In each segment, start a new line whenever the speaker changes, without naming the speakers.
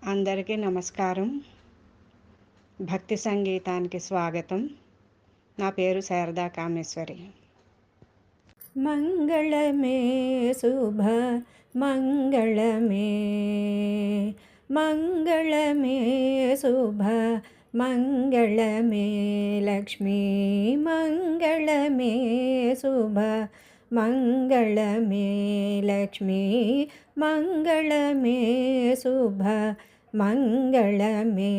అందరికీ నమస్కారం. భక్తి సంగీతానికి స్వాగతం. నా పేరు శారదా కామేశ్వరి.
మంగళమే శుభ మంగళమే మంగళమే శుభ మంగళమే లక్ష్మీ మంగళమే శుభ మంగళమే లక్ష్మీ మంగళమే శుభ మంగళమే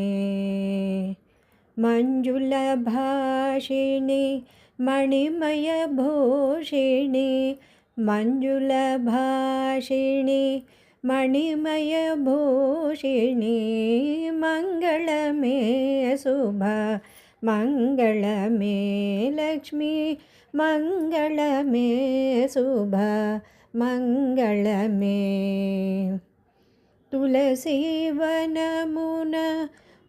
మంజుల భాషిణి మణిమయ భూషిణి మంజుల భాషిణి మణిమయ భూషిణి మంగళమే శుభ మంగళమే లక్ష్మీ మంగళమే శుభ మంగళమే తులసీవనమున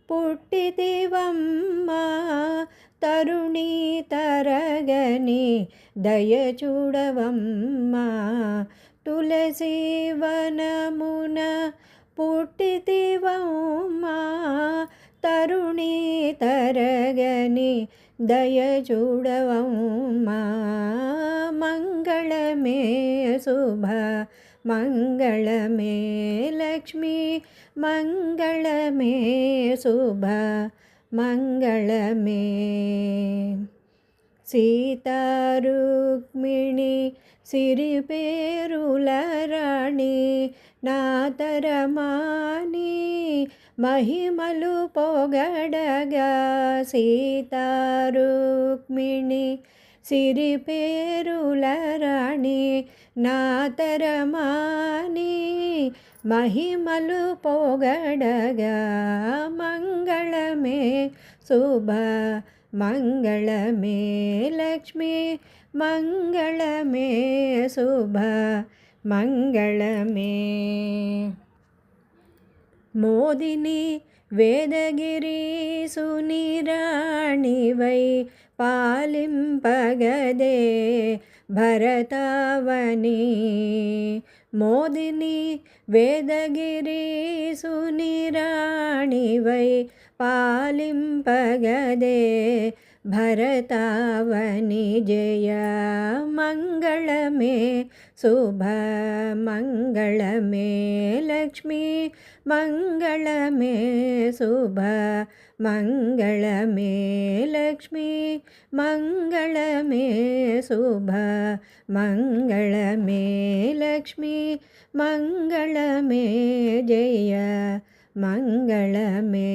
పుట్టితివమ్మా తరుణీ తరగని దయచూడవమ్మా తులసీవనమున పుట్టితివమ్మా తరుణీ తరగని దయచూడవమ్మా మంగళమే శుభ మంగళమే లక్ష్మీ మంగళమే శుభ మంగళమే సీతారుక్మిణి సిరిపేరుల రాణి నాతరమాని మహిమలు పొగడగా సీతారుక్మిణి సిరిపేరుల రాణి నాతరమాని మహిమలు పొగడగా మంగళమే శుభ మంగళమే లక్ష్మీ మంగళమే శుభ మంగళమే మోదిని వేదగిరి సునిరాణివై పాలింపగదే భరతావని మోదిని వేదగిరి సునిరాణివై పాలింపగదే భరతావని జయ మంగళమే శుభ మంగళమే లక్ష్మీ మంగళమే శుభ మంగళమే లక్ష్మీ మంగళమే శుభ మంగళమే లక్ష్మీ మంగళమే జయ మంగళమే.